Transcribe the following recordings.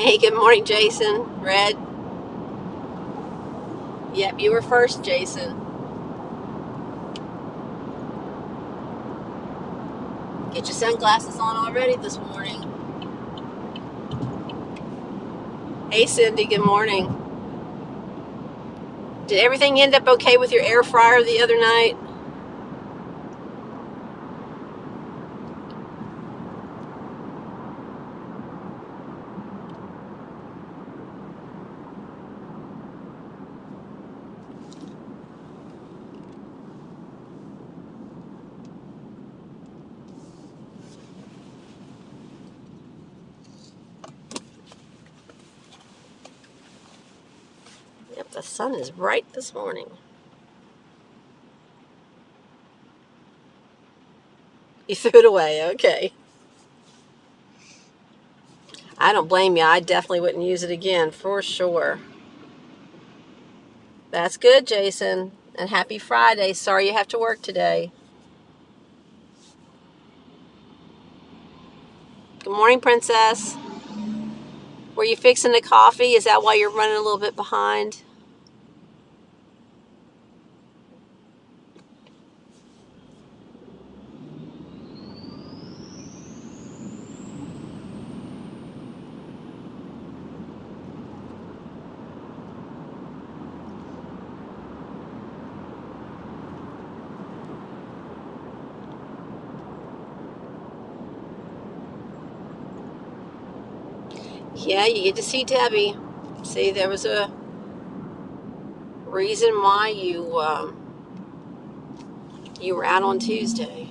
Hey, good morning, Jason. Red. Yep, you were first, Jason. Get your sunglasses on already this morning. Hey, Cindy, good morning. Did everything end up okay with your air fryer the other night? Yep, the sun is bright this morning. You threw it away, okay. I don't blame you. I definitely wouldn't use it again, for sure. That's good, Jason. And happy Friday. Sorry you have to work today. Good morning, Princess. Were you fixing the coffee? Is that why you're running a little bit behind? Yeah, you get to see Debbie. See, there was a reason why you were out on Tuesday.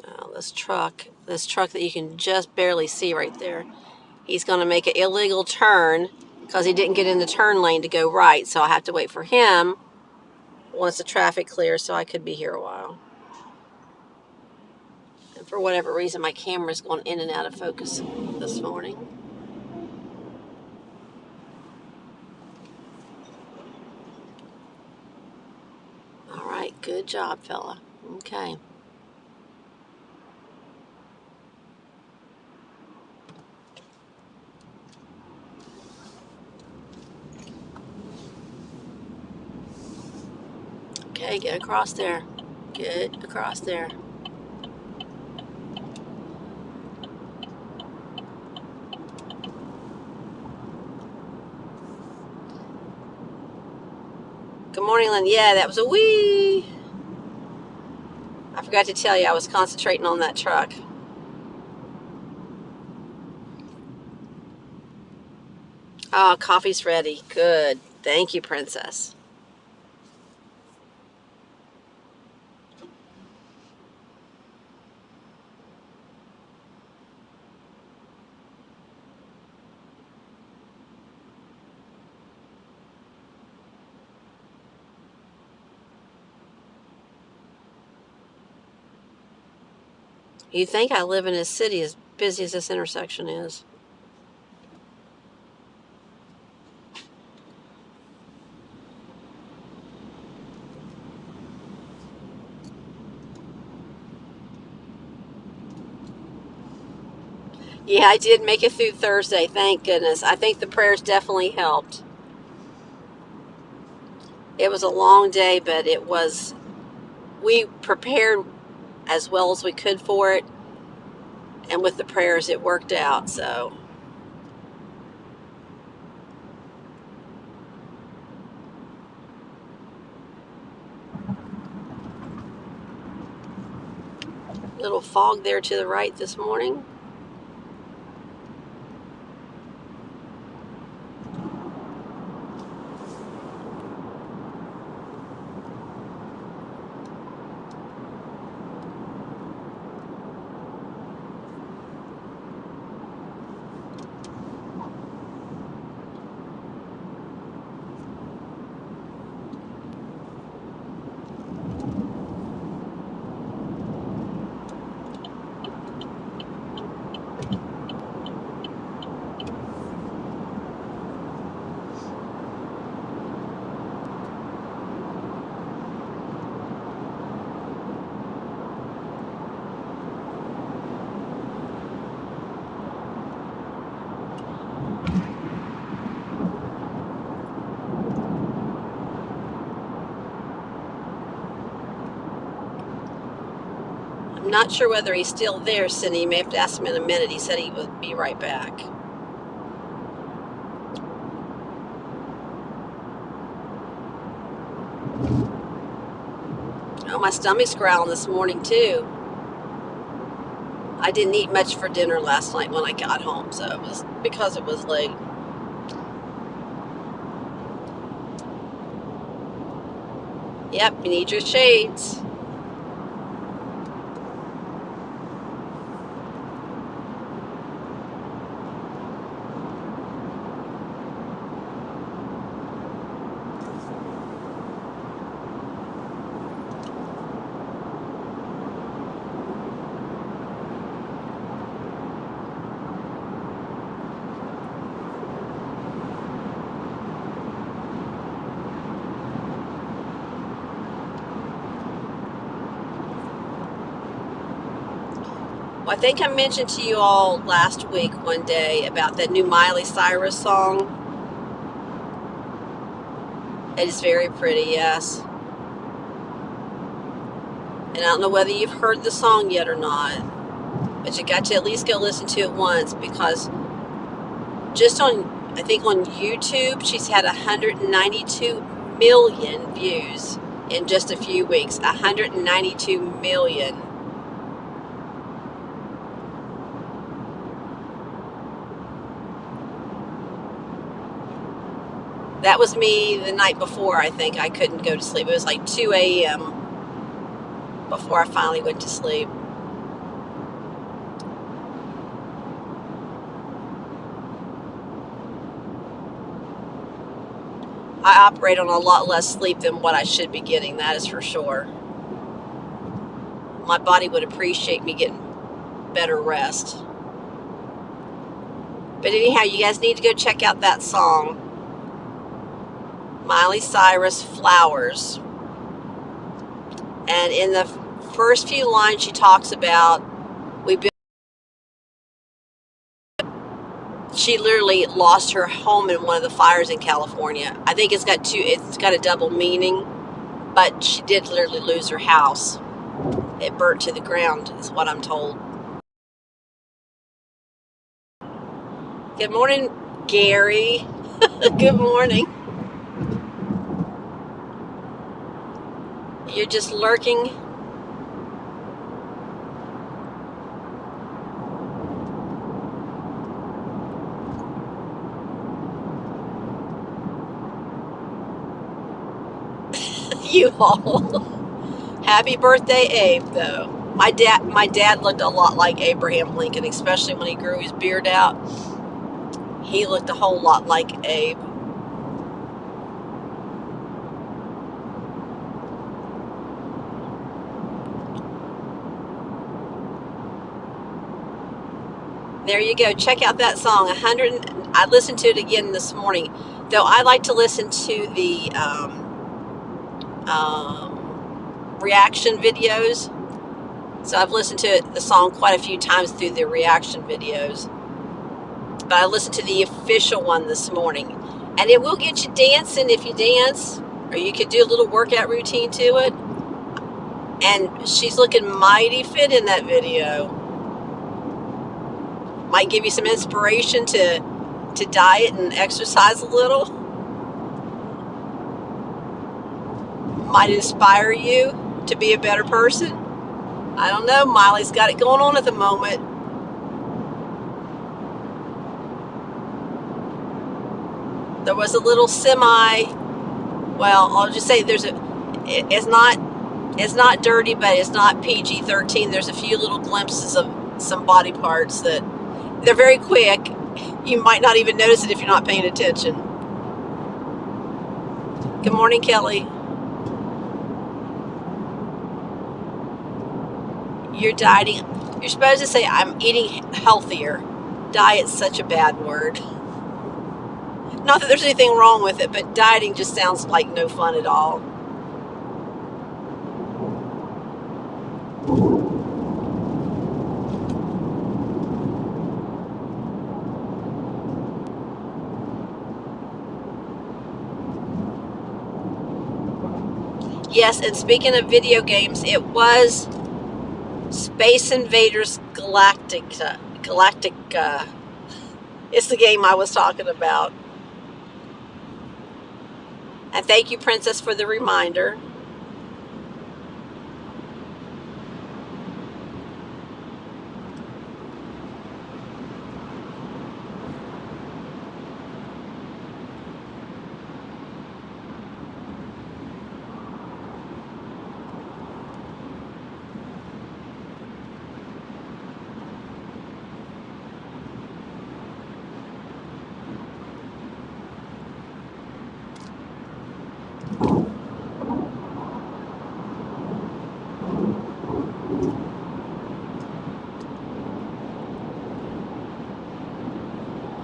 Oh, this truck that you can just barely see right there. He's going to make an illegal turn because he didn't get in the turn lane to go right. So I have to wait for him once the traffic clears. So I could be here a while. And for whatever reason, my camera's going in and out of focus this morning. All right, good job, fella. Okay. Okay, get across there. Get across there. Good morning, Lynn. Yeah, that was a wee. I forgot to tell you, I was concentrating on that truck. Oh, coffee's ready. Good. Thank you, Princess. You think I live in a city as busy as this intersection is? Yeah, I did make it through Thursday. Thank goodness. I think the prayers definitely helped. It was a long day, but we prepared as well as we could for it. And with the prayers, it worked out. So, little fog there to the right this morning. I'm not sure whether he's still there, Cindy. You may have to ask him in a minute. He said he would be right back. Oh, my stomach's growling this morning, too. I didn't eat much for dinner last night when I got home, so it was because it was late. Yep, you need your shades. Well, I think I mentioned to you all last week one day about that new Miley Cyrus song. It is very pretty, yes. And I don't know whether you've heard the song yet or not, but you got to at least go listen to it once, because just on, I think on YouTube, she's had 192 million views in just a few weeks. 192 million. That was me the night before. I think I couldn't go to sleep. It was like 2 a.m. before I finally went to sleep. I operate on a lot less sleep than what I should be getting, that is for sure. My body would appreciate me getting better rest. But anyhow, you guys need to go check out that song, Miley Cyrus, Flowers. And in the first few lines, she talks about she literally lost her home in one of the fires in California. I think it's got a double meaning, but she did literally lose her house. It burnt to the ground, is what I'm told. Good morning, Gary. Good morning. You're just lurking. You all. Happy birthday, Abe, though. My dad looked a lot like Abraham Lincoln, especially when he grew his beard out. He looked a whole lot like Abe. There you go. Check out that song. 100. I listened to it again this morning, though. I like to listen to the reaction videos. So I've listened to the song quite a few times through the reaction videos. But I listened to the official one this morning. And it will get you dancing if you dance. Or you could do a little workout routine to it. And she's looking mighty fit in that video. Might give you some inspiration to diet and exercise a little. Might inspire you to be a better person. I don't know. Miley's got it going on at the moment. There was a little well, I'll just say it's not dirty, but it's not PG-13. There's a few little glimpses of some body parts that they're very quick. You might not even notice it if you're not paying attention. Good morning, Kelly. You're dieting. You're supposed to say, I'm eating healthier. Diet's such a bad word. Not that there's anything wrong with it, but dieting just sounds like no fun at all. Yes, and speaking of video games, it was Space Invaders Galactica. It's the game I was talking about. And thank you, Princess, for the reminder.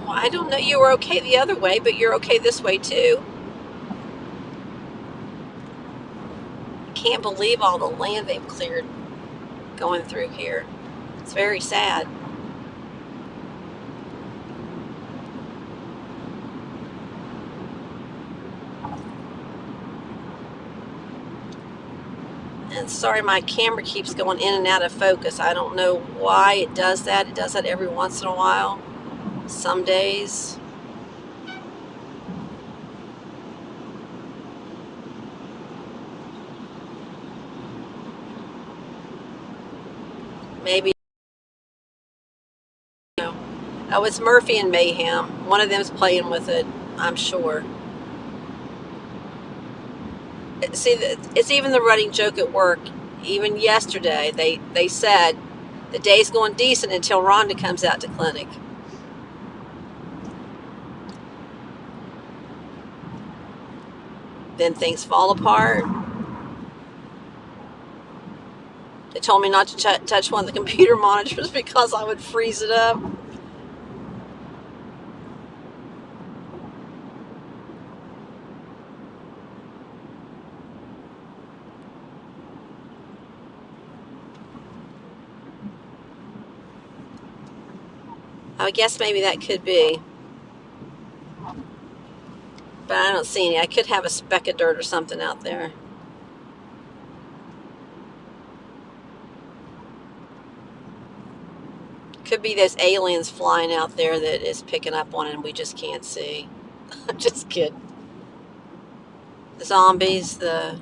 Well, I don't know. You were okay the other way, but you're okay this way too. I can't believe all the land they've cleared going through here. It's very sad. And sorry, my camera keeps going in and out of focus. I don't know why it does that. It does that every once in a while. Some days. Maybe. You know. Oh, it's Murphy and Mayhem. One of them's playing with it, I'm sure. See, it's even the running joke at work. Even yesterday, they said the day's going decent until Rhonda comes out to clinic. Then things fall apart. They told me not to touch one of the computer monitors because I would freeze it up. I guess maybe that could be. But I don't see any. I could have a speck of dirt or something out there. Could be those aliens flying out there that is picking up on it and we just can't see. I'm just kidding. The zombies, the...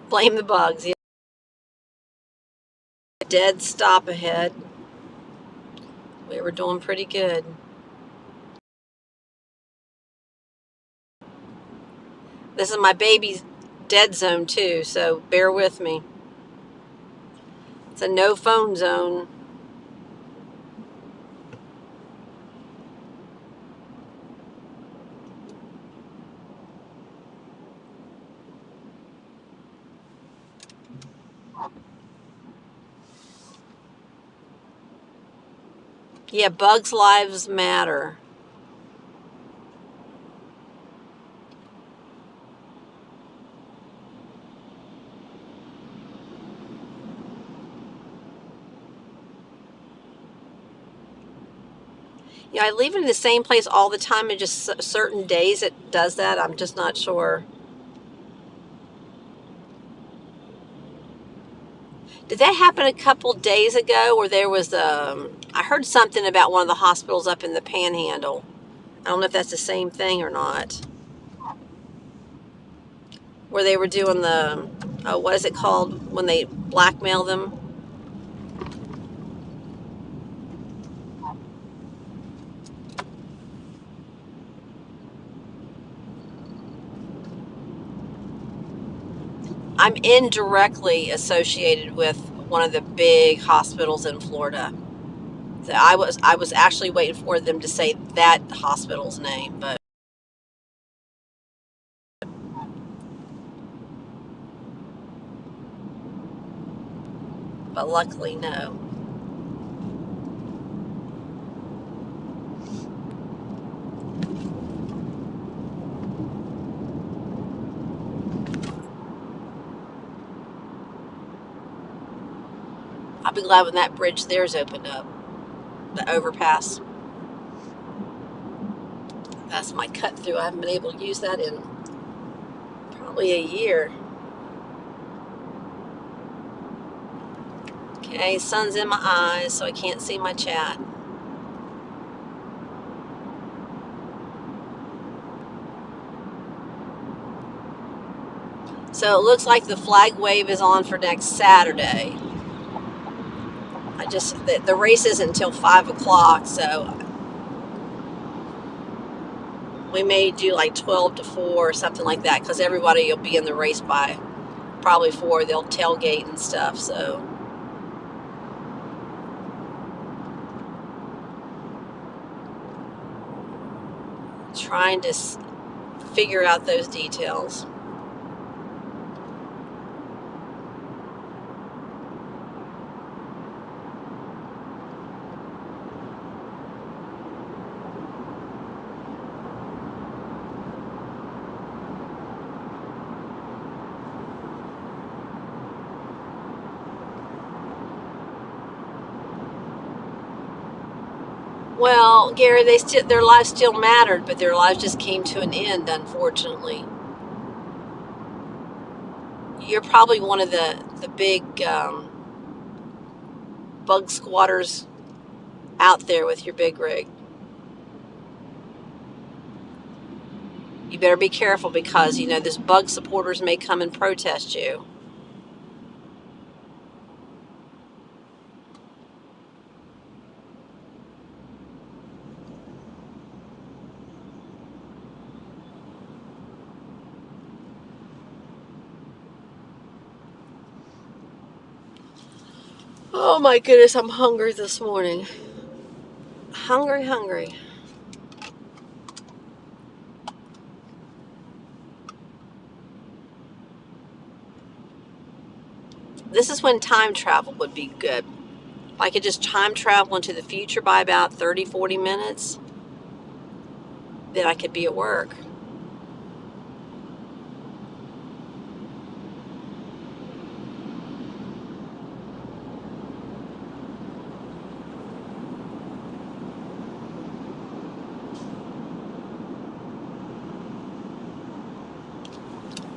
Blame the bugs. Yeah. Dead stop ahead. We were doing pretty good. This is my baby's dead zone too, so bear with me. It's a no phone zone. Yeah, bugs' lives matter. Yeah, I leave it in the same place all the time, and just certain days it does that. I'm just not sure. Did that happen a couple days ago where there was I heard something about one of the hospitals up in the Panhandle. I don't know if that's the same thing or not. Where they were doing the, what is it called when they blackmail them? I'm indirectly associated with one of the big hospitals in Florida. So I was actually waiting for them to say that hospital's name, but luckily no. I'll be glad when that bridge there's opened up, the overpass. That's my cut through. I haven't been able to use that in Probably a year. Okay, sun's in my eyes, so I can't see my chat. So it looks like the flag wave is on for next Saturday. The race isn't until 5 o'clock, so we may do like 12 to 4 or something like that, because everybody will be in the race by probably 4. They'll tailgate and stuff, so. Trying to figure out those details. Well, Gary, their lives still mattered, but their lives just came to an end, unfortunately. You're probably one of the big bug squatters out there with your big rig. You better be careful, because those bug supporters may come and protest you. Oh my goodness, I'm hungry this morning. Hungry. This is when time travel would be good. If I could just time travel into the future by about 30, 40 minutes, then I could be at work.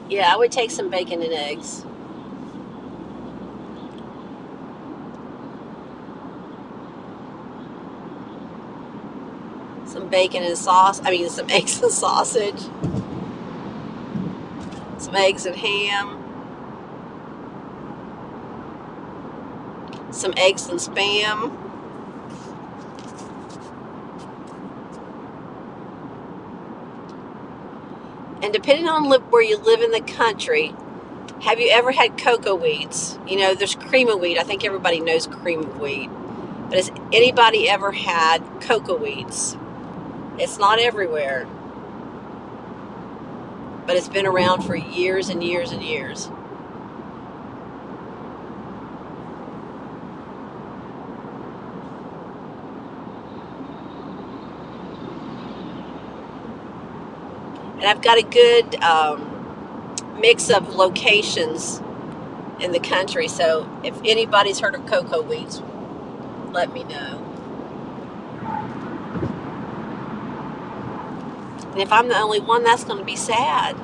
Yeah, I would take some bacon and eggs. Some bacon and some eggs and sausage. Some eggs and ham. Some eggs and spam. And depending on where you live in the country, have you ever had cocoa weeds? There's cream of wheat. I think everybody knows cream of wheat. But has anybody ever had cocoa weeds? It's not everywhere, but it's been around for years and years and years. And I've got a good mix of locations in the country, so if anybody's heard of cocoa weeds, let me know. And if I'm the only one, that's going to be sad.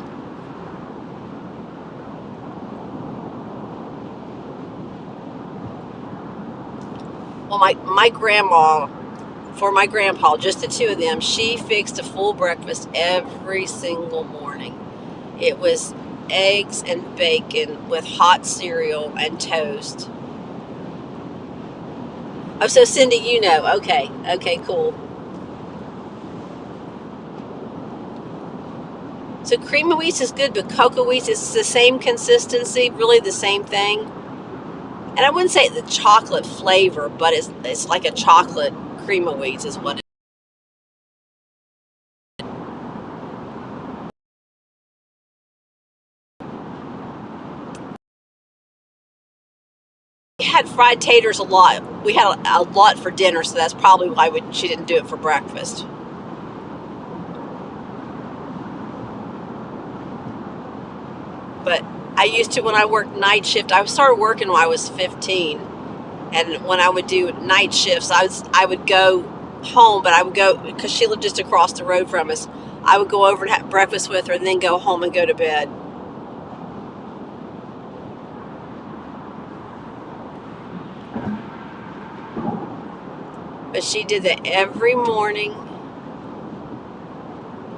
Well, my grandma, for my grandpa, just the two of them, she fixed a full breakfast every single morning. It was eggs and bacon with hot cereal and toast. Oh, so Cindy, Okay, cool. So cream of wheat is good, but cocoa wheat is the same consistency, really the same thing. And I wouldn't say the chocolate flavor, but it's like a chocolate cream of wheat is what it is. We had fried taters a lot. We had a lot for dinner, so that's probably why she didn't do it for breakfast. But I used to, when I worked night shift, I started working when I was 15. And when I would do night shifts, I would go home, but I would go, because she lived just across the road from us, I would go over and have breakfast with her and then go home and go to bed. she did that every morning,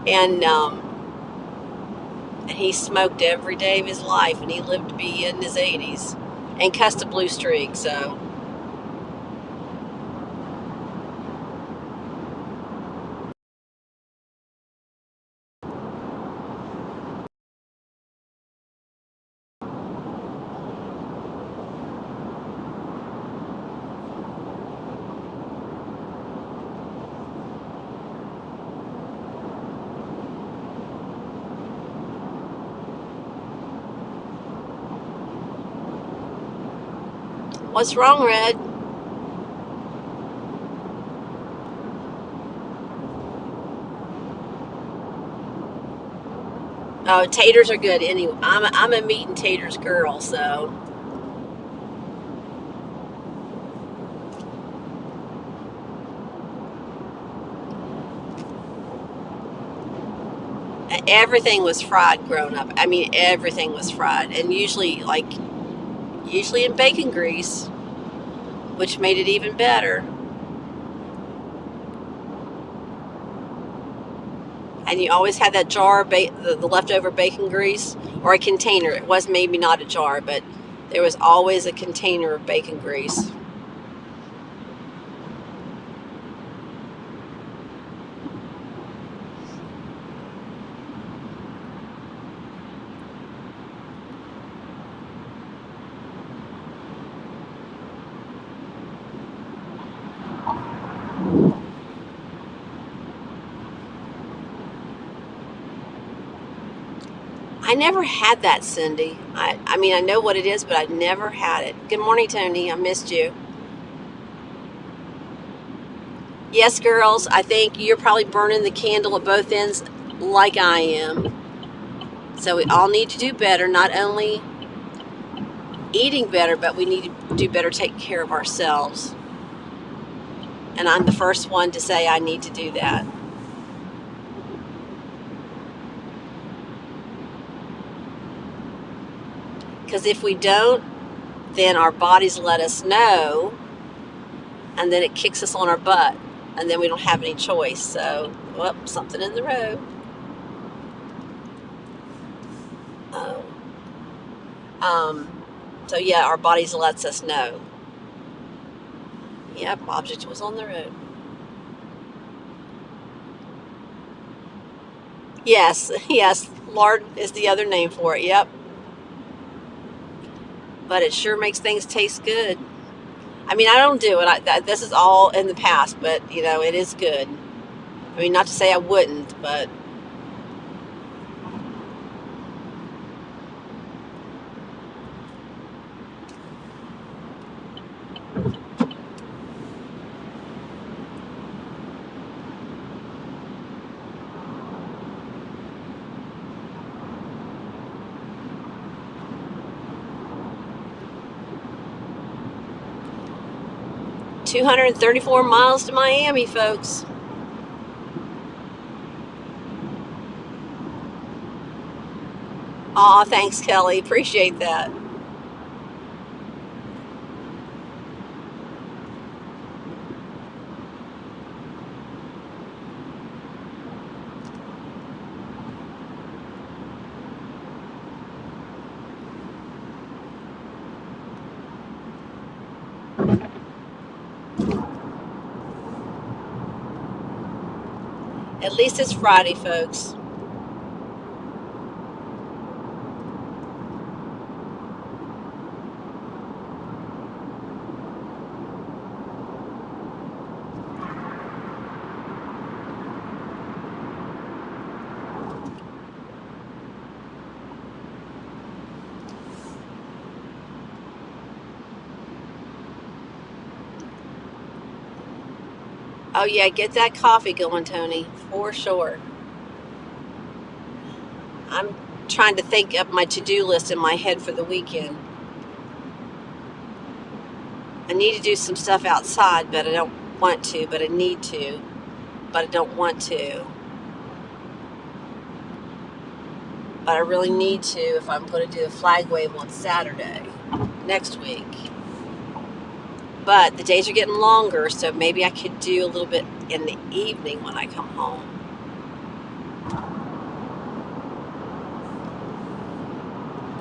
and he smoked every day of his life, and he lived to be in his 80s, and cussed a blue streak. So what's wrong, Red? Oh, taters are good. Anyway, I'm a meat and taters girl, so everything was fried growing up. I mean, everything was fried, and usually in bacon grease, which made it even better. And you always had that jar of the leftover bacon grease, or a container. It was maybe not a jar, but there was always a container of bacon grease. I never had that, Cindy. I mean, I know what it is, but I never had it. Good morning, Tony. I missed you. Yes, girls, I think you're probably burning the candle at both ends like I am. So we all need to do better, not only eating better, but we need to do better taking care of ourselves. And I'm the first one to say I need to do that. Because if we don't, then our bodies let us know, and then it kicks us on our butt, and then we don't have any choice. So, something in the road. Oh. So yeah, our bodies lets us know. Yep, object was on the road. Yes, yes, lard is the other name for it. Yep, but it sure makes things taste good. I mean, I don't do it. This is all in the past, but it is good. I mean, not to say I wouldn't, but $234 to Miami, folks. Aw, thanks, Kelly. Appreciate that. At least it's Friday, folks. Oh yeah, get that coffee going, Tony, for sure. I'm trying to think of my to-do list in my head for the weekend. I need to do some stuff outside, but I don't want to, but I need to, but I don't want to. But I really need to if I'm going to do a flag wave on Saturday next week. But the days are getting longer, so maybe I could do a little bit in the evening when I come home.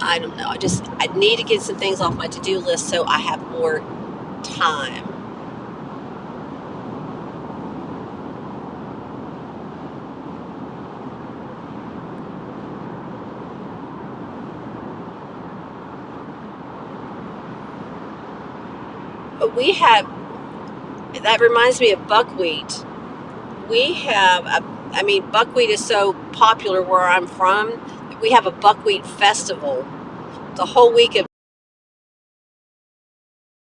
I don't know. I need to get some things off my to-do list so I have more time. But that reminds me of buckwheat. We have buckwheat is so popular where I'm from. We have a buckwheat festival the whole week of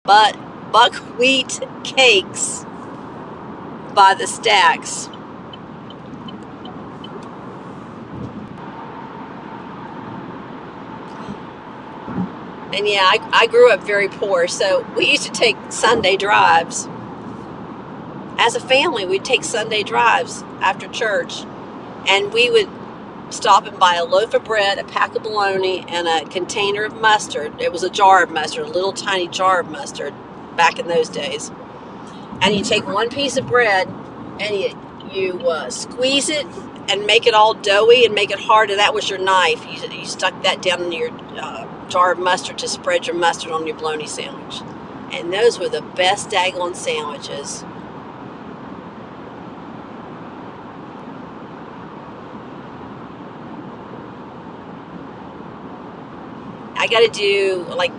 buckwheat cakes by the stacks. And yeah, I grew up very poor, so we used to take Sunday drives. As a family, we'd take Sunday drives after church, and we would stop and buy a loaf of bread, a pack of bologna, and a container of mustard. It was a jar of mustard, a little tiny jar of mustard back in those days. And you take one piece of bread and you squeeze it and make it all doughy and make it hard, and that was your knife. You stuck that down in your jar of mustard to spread your mustard on your bologna sandwich. And those were the best daggone sandwiches. I got to do, like,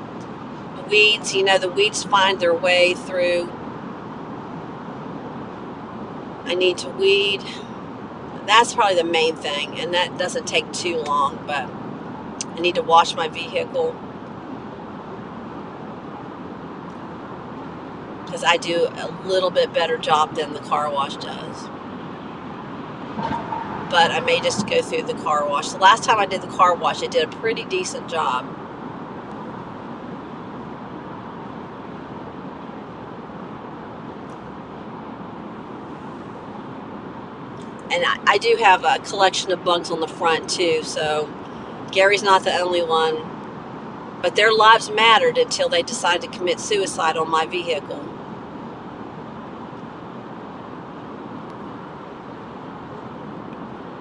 weeds. The weeds find their way through. I need to weed. That's probably the main thing, and that doesn't take too long, but I need to wash my vehicle because I do a little bit better job than the car wash does. But I may just go through the car wash. The last time I did the car wash, it did a pretty decent job. And I do have a collection of bugs on the front too, so Gary's not the only one. But their lives mattered until they decided to commit suicide on my vehicle.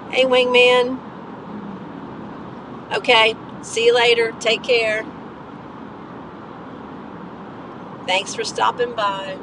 Hey, wingman. Okay, see you later. Take care. Thanks for stopping by.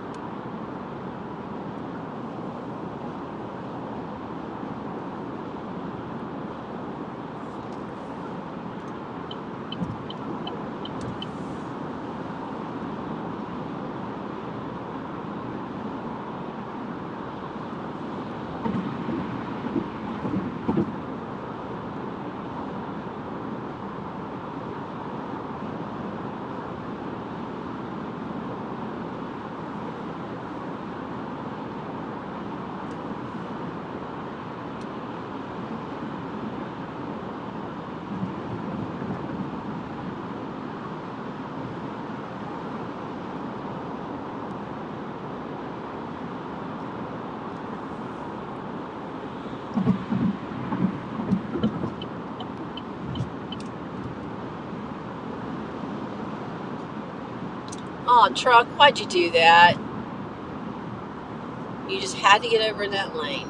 Oh, truck, why'd you do that? You just had to get over in that lane.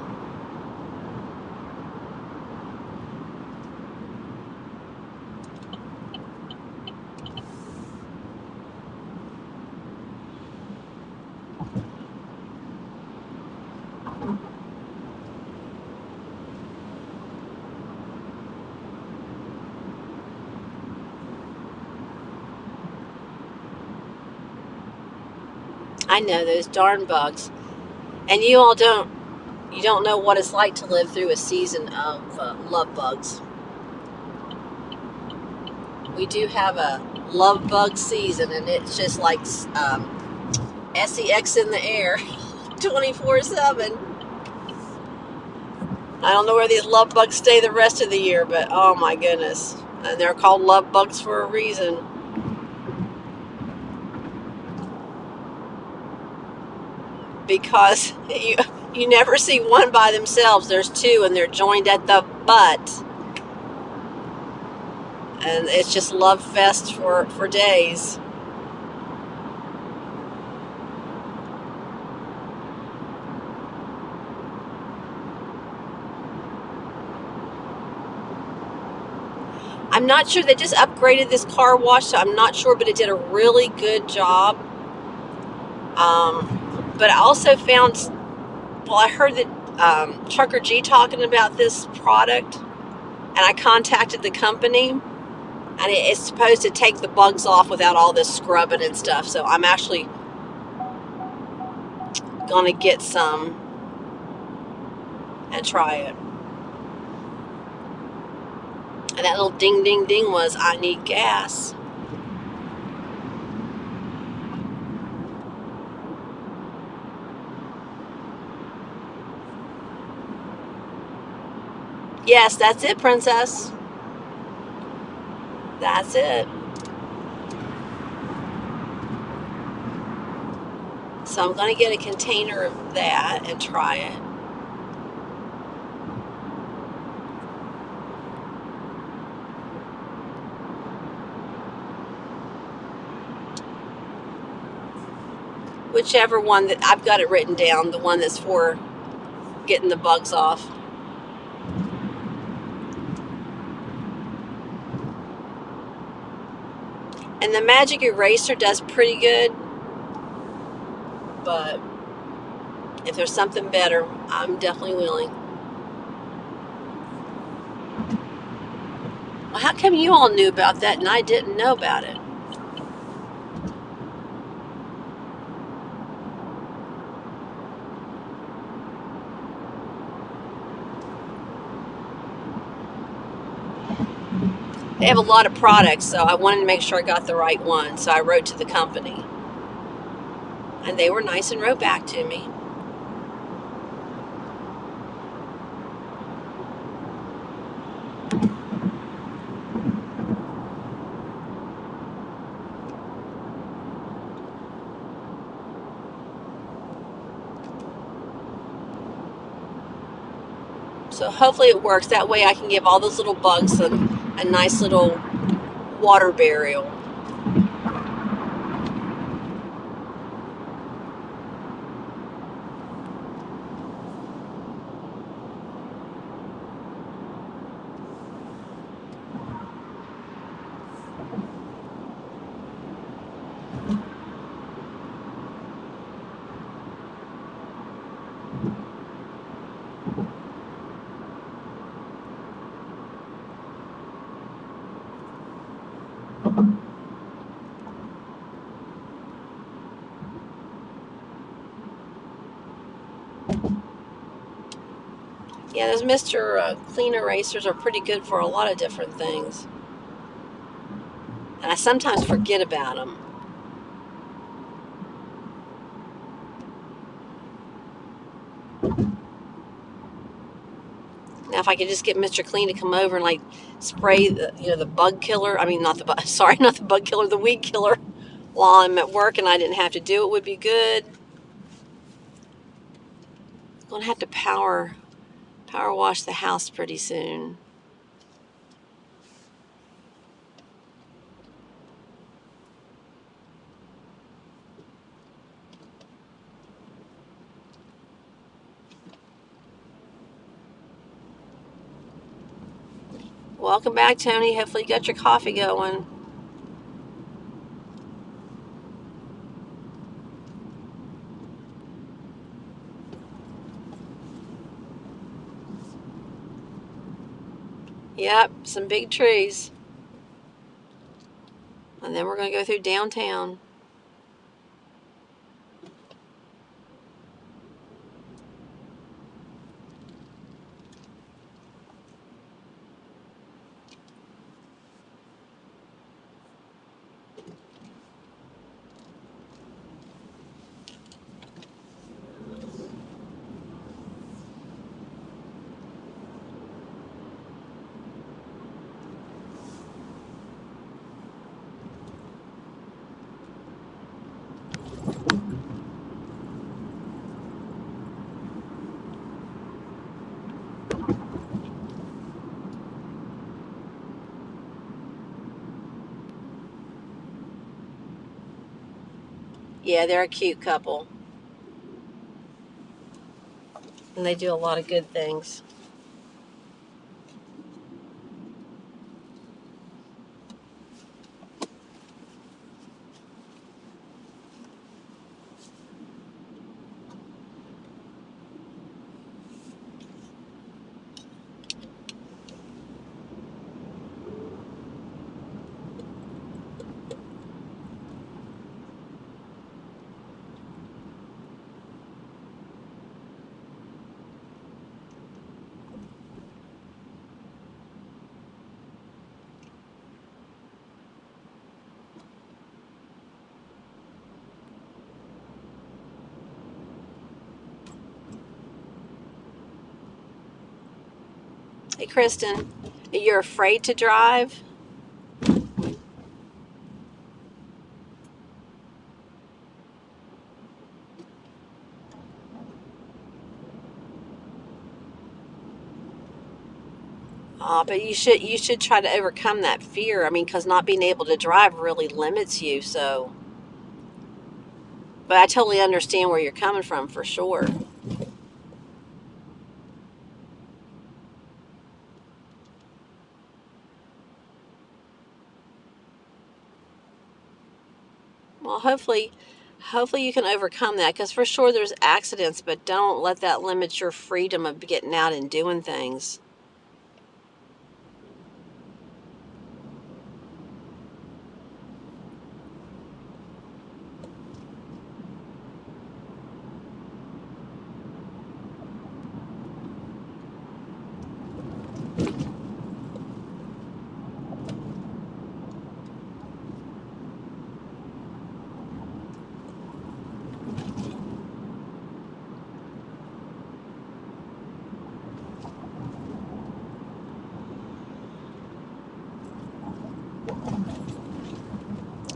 I know, those darn bugs. And you don't know what it's like to live through a season of love bugs. We do have a love bug season, and it's just like sex in the air 24/7. I don't know where these love bugs stay the rest of the year, but oh my goodness. And they're called love bugs for a reason. Because you never see one by themselves. There's two, and they're joined at the butt. And it's just love fest for days. I'm not sure. They just upgraded this car wash, so I'm not sure, but it did a really good job. But I also found, well, I heard that Trucker G talking about this product, and I contacted the company, and it's supposed to take the bugs off without all this scrubbing and stuff. So I'm actually gonna get some and try it. And that little ding ding ding was, I need gas. Yes, that's it, princess. That's it. So I'm going to get a container of that and try it. Whichever one that I've got it written down, the one that's for getting the bugs off. And the magic eraser does pretty good, but if there's something better, I'm definitely willing. Well, how come you all knew about that and I didn't know about it? They have a lot of products, so I wanted to make sure I got the right one. So I wrote to the company, and they were nice and wrote back to me. So hopefully it works. That way I can give all those little bugs a nice little water burial. Yeah, those Mr. Clean erasers are pretty good for a lot of different things. And I sometimes forget about them. Now, if I could just get Mr. Clean to come over and like spray the bug killer. I mean, not the bug. Sorry, not the bug killer, the weed killer, while I'm at work and I didn't have to do it, would be good. I'm gonna have to power wash the house pretty soon. Welcome back, Tony. Hopefully you got your coffee going. Yep, some big trees. And then we're going to go through downtown. Yeah, they're a cute couple. And they do a lot of good things. Hey, Kristen, you're afraid to drive? But you should try to overcome that fear. I mean, because not being able to drive really limits you. So, but I totally understand where you're coming from for sure. Well, hopefully you can overcome that. Because for sure there's accidents, but don't let that limit your freedom of getting out and doing things.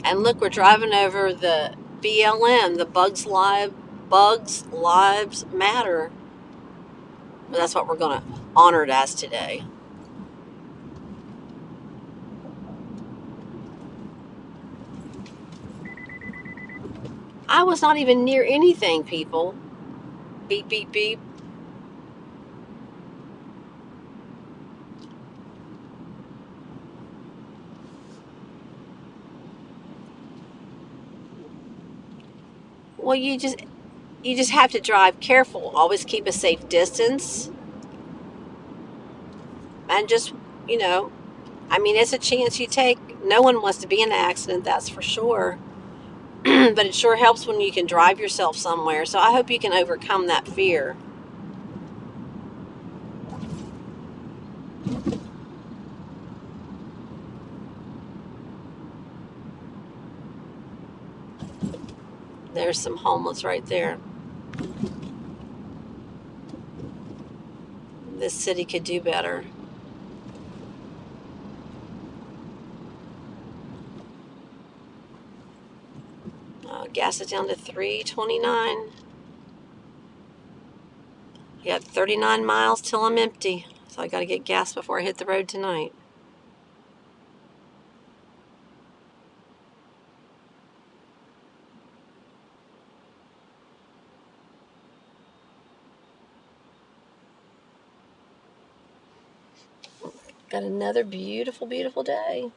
And look, we're driving over the BLM, the Bugs Lives Matter. Well, that's what we're going to honor it as today. I was not even near anything, people. Beep, beep, beep. Well, you just have to drive careful. Always keep a safe distance, and just you know, I mean, it's a chance you take. No one wants to be in an accident, that's for sure. But it sure helps when you can drive yourself somewhere. So I hope you can overcome that fear. There's some homeless right there. This city could do better. Gas is down to 3.29. I got 39 miles till I'm empty. So I got to get gas before I hit the road tonight. Got another beautiful, beautiful day.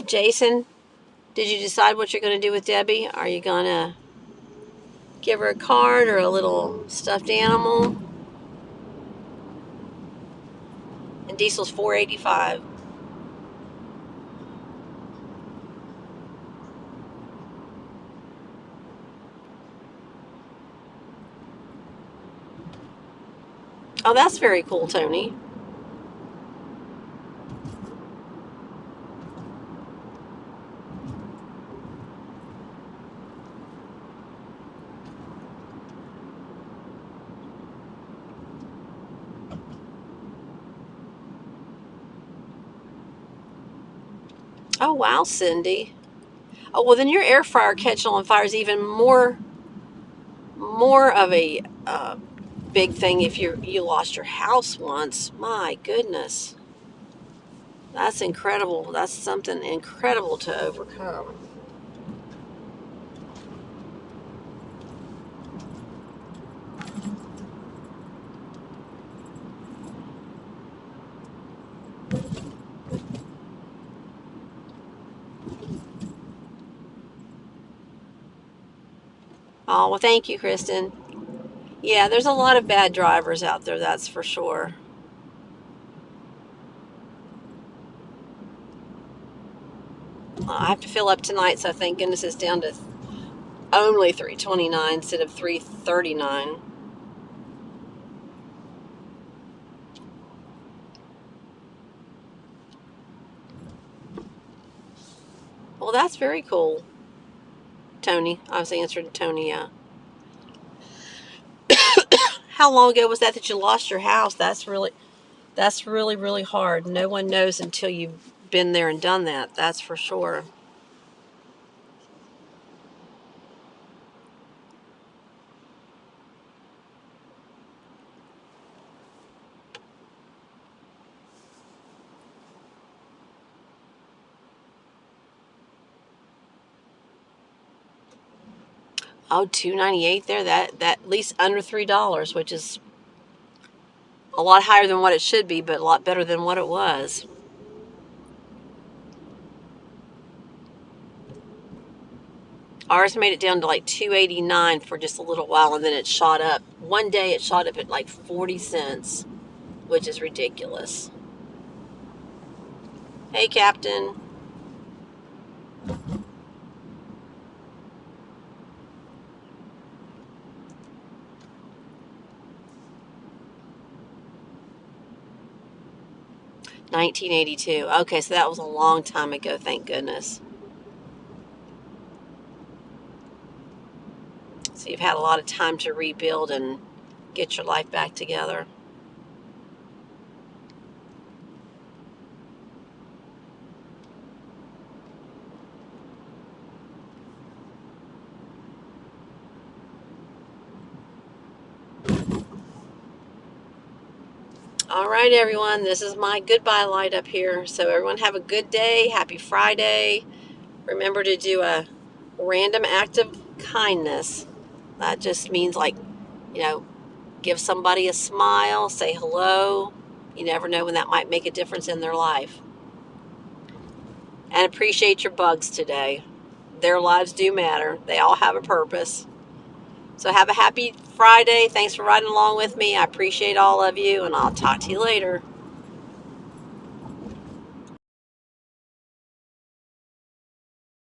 Jason, did you decide what you're going to do with Debbie? Are you going to give her a card or a little stuffed animal? And diesel's $4.85. Oh, that's very cool, Tony. Oh, wow, Cindy. Oh, well, then your air fryer catching on fire is even more of a big thing if you lost your house once. My goodness. That's incredible. That's something incredible to overcome. Oh, well, thank you, Kristen. Yeah, there's a lot of bad drivers out there, that's for sure. I have to fill up tonight, so thank goodness it's down to only 3.29 instead of 3.39. Well, that's very cool, Tony. I was answering Tony, yeah. How long ago was that you lost your house? That's really, really hard. No one knows until you've been there and done that. That's for sure. Oh, $2.98 there. That at least under $3, which is a lot higher than what it should be, but a lot better than what it was. Ours made it down to like $2.89 for just a little while, and then it shot up. One day it shot up at like 40 cents, which is ridiculous. Hey, Captain. $19.82. Okay, so that was a long time ago, thank goodness. So you've had a lot of time to rebuild and get your life back together. All right, everyone, this is my goodbye light up here. So everyone have a good day. Happy Friday. Remember to do a random act of kindness. That just means, like, you know, give somebody a smile, say hello. You never know when that might make a difference in their life. And appreciate your bugs today. Their lives do matter. They all have a purpose. So have a happy Friday. Thanks for riding along with me. I appreciate all of you, and I'll talk to you later.